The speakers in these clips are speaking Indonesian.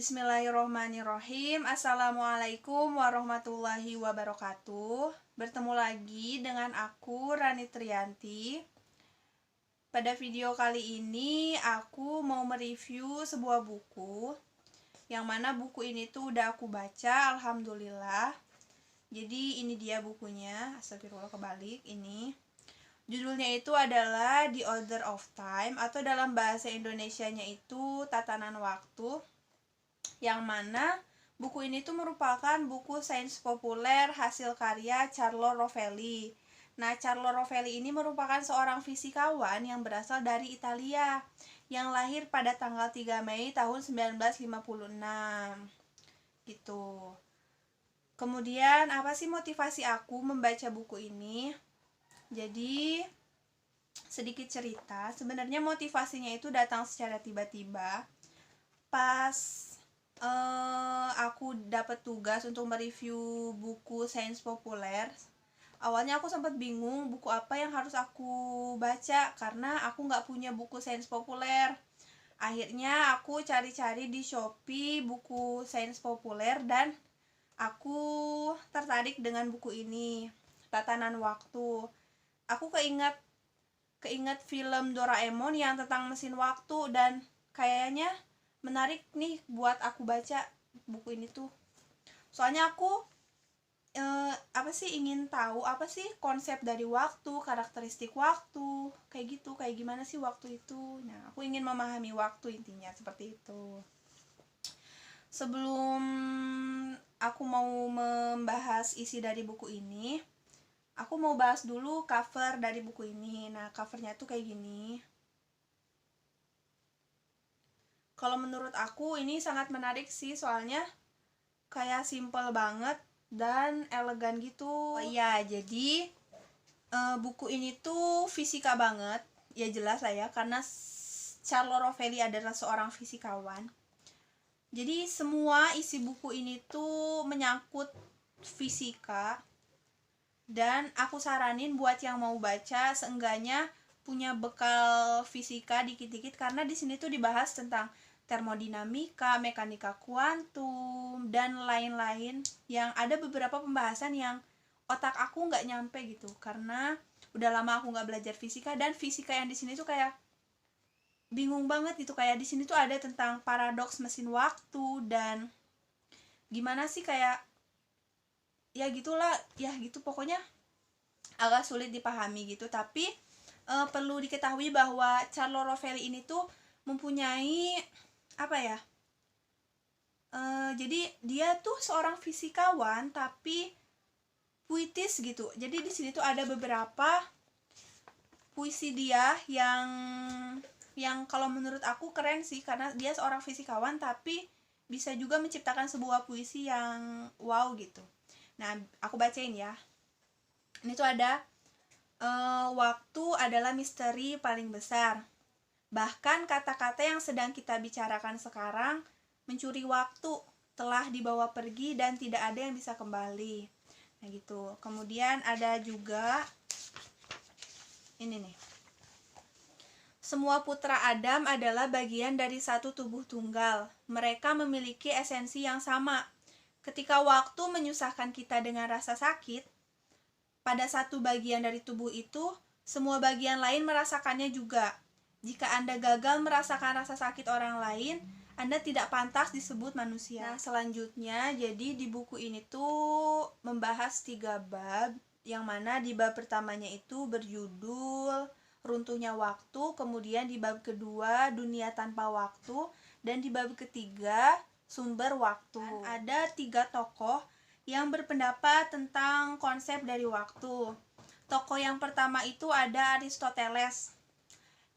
Bismillahirrohmanirrohim. Assalamualaikum warahmatullahi wabarakatuh. Bertemu lagi dengan aku, Rani Triyanti. Pada video kali ini aku mau mereview sebuah buku, yang mana buku ini tuh udah aku baca, alhamdulillah. Jadi ini dia bukunya, astagfirullah kebalik ini. Judulnya itu adalah The Order of Time, atau dalam bahasa Indonesianya itu Tatanan Waktu. Yang mana buku ini tuh merupakan buku sains populer hasil karya Carlo Rovelli. Nah, Carlo Rovelli ini merupakan seorang fisikawan yang berasal dari Italia, yang lahir pada tanggal 3 Mei tahun 1956. Gitu. Kemudian, apa sih motivasi aku membaca buku ini? Jadi, sedikit cerita, sebenarnya motivasinya itu datang secara tiba-tiba. Pas aku dapat tugas untuk mereview buku sains populer. Awalnya aku sempat bingung buku apa yang harus aku baca karena aku nggak punya buku sains populer. Akhirnya aku cari-cari di Shopee buku sains populer dan aku tertarik dengan buku ini, Tatanan Waktu. Aku keinget film Doraemon yang tentang mesin waktu dan kayaknya menarik nih buat aku baca buku ini tuh. Soalnya aku ingin tahu apa sih konsep dari waktu, karakteristik waktu, kayak gitu, kayak gimana sih waktu itu. Nah, aku ingin memahami waktu, intinya seperti itu. Sebelum aku mau membahas isi dari buku ini, aku mau bahas dulu cover dari buku ini. Nah, covernya tuh kayak gini. Kalau menurut aku ini sangat menarik sih, soalnya kayak simple banget dan elegan gitu. Oh iya, jadi buku ini tuh fisika banget, ya jelas lah ya, karena Carlo Rovelli adalah seorang fisikawan. Jadi semua isi buku ini tuh menyangkut fisika, dan aku saranin buat yang mau baca seenggaknya punya bekal fisika dikit-dikit, karena di sini tuh dibahas tentang termodinamika, mekanika kuantum, dan lain-lain, yang ada beberapa pembahasan yang otak aku nggak nyampe gitu, karena udah lama aku nggak belajar fisika, dan fisika yang di sini tuh kayak bingung banget gitu. Kayak di sini tuh ada tentang paradoks mesin waktu, dan gimana sih kayak ya gitulah, ya gitu pokoknya agak sulit dipahami gitu. Tapi perlu diketahui bahwa Carlo Rovelli ini tuh mempunyai apa ya, jadi dia tuh seorang fisikawan tapi puitis gitu. Jadi di sini tuh ada beberapa puisi dia yang kalau menurut aku keren sih, karena dia seorang fisikawan tapi bisa juga menciptakan sebuah puisi yang wow gitu. Nah, aku bacain ya. Ini tuh ada waktu adalah misteri paling besar. Bahkan kata-kata yang sedang kita bicarakan sekarang, mencuri waktu, telah dibawa pergi dan tidak ada yang bisa kembali. Nah gitu. Kemudian ada juga ini nih. Semua putra Adam adalah bagian dari satu tubuh tunggal. Mereka memiliki esensi yang sama. Ketika waktu menyusahkan kita dengan rasa sakit, pada satu bagian dari tubuh itu, semua bagian lain merasakannya juga. Jika Anda gagal merasakan rasa sakit orang lain, Anda tidak pantas disebut manusia. Nah, selanjutnya, jadi di buku ini tuh membahas 3 bab, yang mana di bab pertamanya itu berjudul Runtuhnya Waktu, kemudian di bab kedua Dunia Tanpa Waktu, dan di bab ketiga Sumber Waktu. Dan ada 3 tokoh yang berpendapat tentang konsep dari waktu. Tokoh yang pertama itu ada Aristoteles.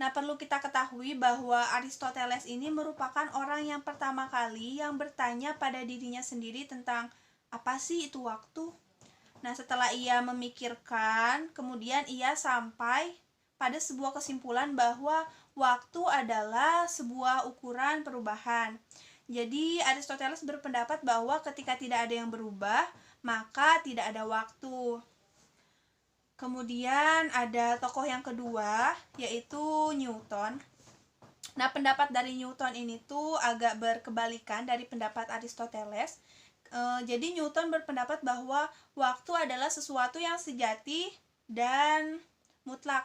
Nah, perlu kita ketahui bahwa Aristoteles ini merupakan orang yang pertama kali yang bertanya pada dirinya sendiri tentang apa sih itu waktu. Nah, setelah ia memikirkan, kemudian ia sampai pada sebuah kesimpulan bahwa waktu adalah sebuah ukuran perubahan. Jadi, Aristoteles berpendapat bahwa ketika tidak ada yang berubah, maka tidak ada waktu. Kemudian ada tokoh yang kedua, yaitu Newton. Nah, pendapat dari Newton ini tuh agak berkebalikan dari pendapat Aristoteles. Jadi Newton berpendapat bahwa waktu adalah sesuatu yang sejati dan mutlak,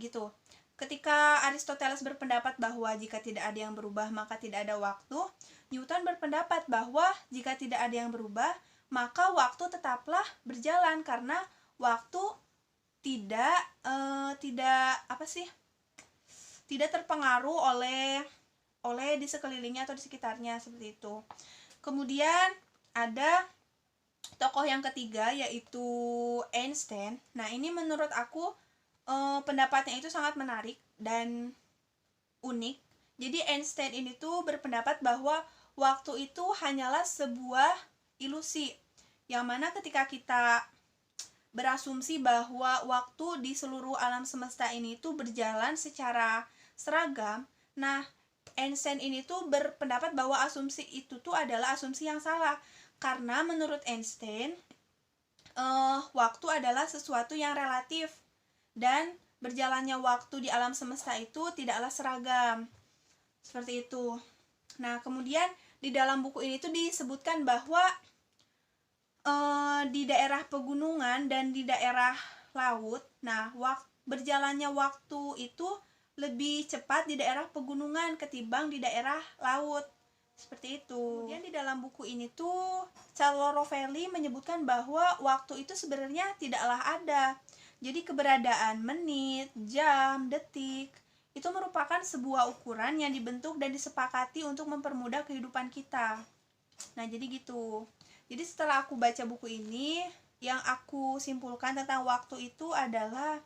gitu. Ketika Aristoteles berpendapat bahwa jika tidak ada yang berubah maka tidak ada waktu, Newton berpendapat bahwa jika tidak ada yang berubah maka waktu tetaplah berjalan karena waktu tidak tidak terpengaruh oleh di sekelilingnya atau di sekitarnya, seperti itu. Kemudian ada tokoh yang ketiga, yaitu Einstein. Nah, ini menurut aku pendapatnya itu sangat menarik dan unik. Jadi Einstein ini tuh berpendapat bahwa waktu itu hanyalah sebuah ilusi, yang mana ketika kita berasumsi bahwa waktu di seluruh alam semesta ini tuh berjalan secara seragam. Nah, Einstein ini tuh berpendapat bahwa asumsi itu tuh adalah asumsi yang salah, karena menurut Einstein waktu adalah sesuatu yang relatif dan berjalannya waktu di alam semesta itu tidaklah seragam, seperti itu. Nah, kemudian di dalam buku ini tuh disebutkan bahwa di daerah pegunungan dan di daerah laut, nah berjalannya waktu itu lebih cepat di daerah pegunungan ketimbang di daerah laut, seperti itu. Kemudian di dalam buku ini tuh Carlo Rovelli menyebutkan bahwa waktu itu sebenarnya tidaklah ada. Jadi keberadaan menit, jam, detik itu merupakan sebuah ukuran yang dibentuk dan disepakati untuk mempermudah kehidupan kita. Nah, jadi gitu. Jadi setelah aku baca buku ini, yang aku simpulkan tentang waktu itu adalah,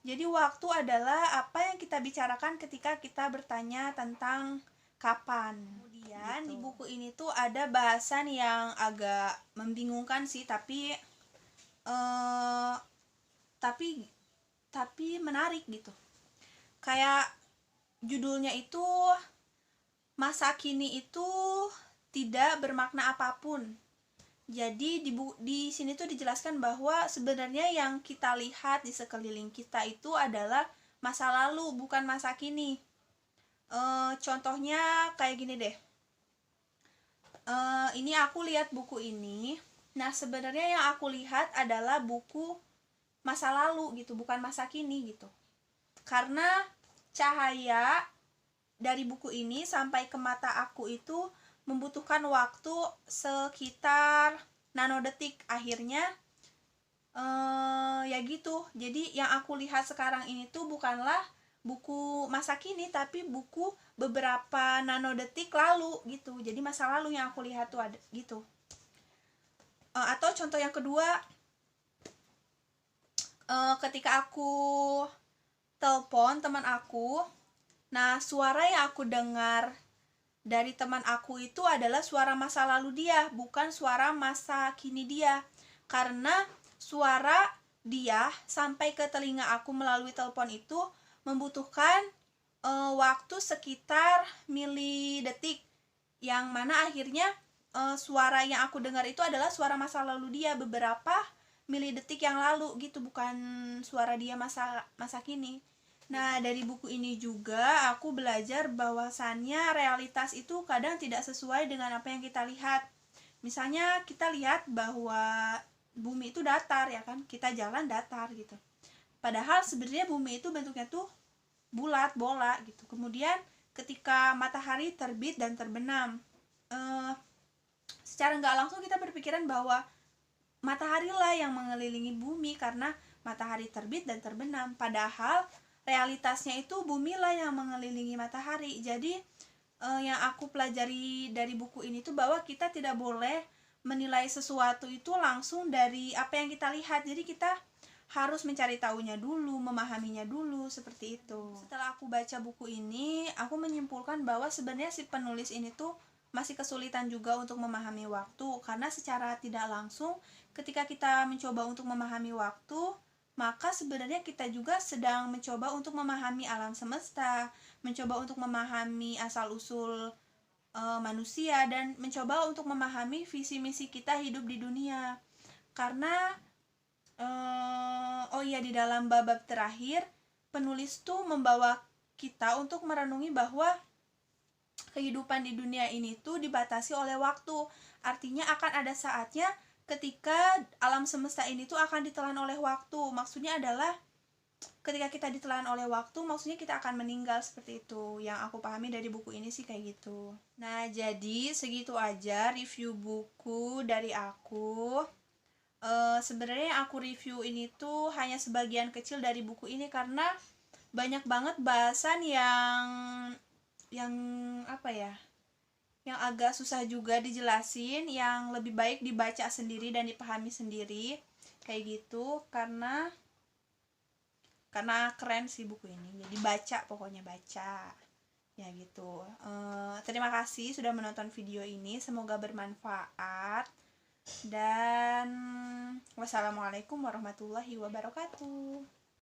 jadi waktu adalah apa yang kita bicarakan ketika kita bertanya tentang kapan. Kemudian di buku ini tuh ada bahasan yang agak membingungkan sih, tapi menarik gitu. Kayak judulnya itu, masa kini itu tidak bermakna apapun. Jadi di sini tuh dijelaskan bahwa sebenarnya yang kita lihat di sekeliling kita itu adalah masa lalu, bukan masa kini. Contohnya kayak gini deh. Ini aku lihat buku ini. Nah, sebenarnya yang aku lihat adalah buku masa lalu gitu, bukan masa kini gitu. Karena cahaya dari buku ini sampai ke mata aku itu membutuhkan waktu sekitar nanodetik. Akhirnya ya gitu. Jadi yang aku lihat sekarang ini tuh bukanlah buku masa kini, tapi buku beberapa nanodetik lalu gitu. Jadi masa lalu yang aku lihat tuh ada gitu. Atau contoh yang kedua, ketika aku telepon teman aku, nah suara yang aku dengar dari teman aku itu adalah suara masa lalu dia, bukan suara masa kini dia. Karena suara dia sampai ke telinga aku melalui telepon itu membutuhkan waktu sekitar milidetik, yang mana akhirnya suara yang aku dengar itu adalah suara masa lalu dia beberapa milidetik yang lalu gitu, bukan suara dia masa kini. Nah, dari buku ini juga aku belajar bahwasannya realitas itu kadang tidak sesuai dengan apa yang kita lihat. Misalnya kita lihat bahwa bumi itu datar, ya kan? Kita jalan datar gitu. Padahal sebenarnya bumi itu bentuknya tuh bulat, bola gitu. Kemudian ketika matahari terbit dan terbenam, secara nggak langsung kita berpikiran bahwa matahari lah yang mengelilingi bumi karena matahari terbit dan terbenam. Padahal realitasnya itu bumi lah yang mengelilingi matahari. Jadi yang aku pelajari dari buku ini tuh bahwa kita tidak boleh menilai sesuatu itu langsung dari apa yang kita lihat. Jadi kita harus mencari tahunya dulu, memahaminya dulu, seperti itu. Setelah aku baca buku ini, aku menyimpulkan bahwa sebenarnya si penulis ini tuh masih kesulitan juga untuk memahami waktu, karena secara tidak langsung ketika kita mencoba untuk memahami waktu, maka sebenarnya kita juga sedang mencoba untuk memahami alam semesta, mencoba untuk memahami asal-usul manusia, dan mencoba untuk memahami visi misi kita hidup di dunia. Karena di dalam bab terakhir penulis tuh membawa kita untuk merenungi bahwa kehidupan di dunia ini tuh dibatasi oleh waktu. Artinya akan ada saatnya ketika alam semesta ini tuh akan ditelan oleh waktu. Maksudnya adalah ketika kita ditelan oleh waktu, maksudnya kita akan meninggal, seperti itu. Yang aku pahami dari buku ini sih kayak gitu. Nah, jadi segitu aja review buku dari aku. Sebenarnya yang aku review ini tuh hanya sebagian kecil dari buku ini karena banyak banget bahasan yang apa ya, yang agak susah juga dijelasin, yang lebih baik dibaca sendiri dan dipahami sendiri kayak gitu, karena keren sih buku ini. Jadi baca, pokoknya baca ya gitu. Terima kasih sudah menonton video ini, semoga bermanfaat, dan wassalamualaikum warahmatullahi wabarakatuh.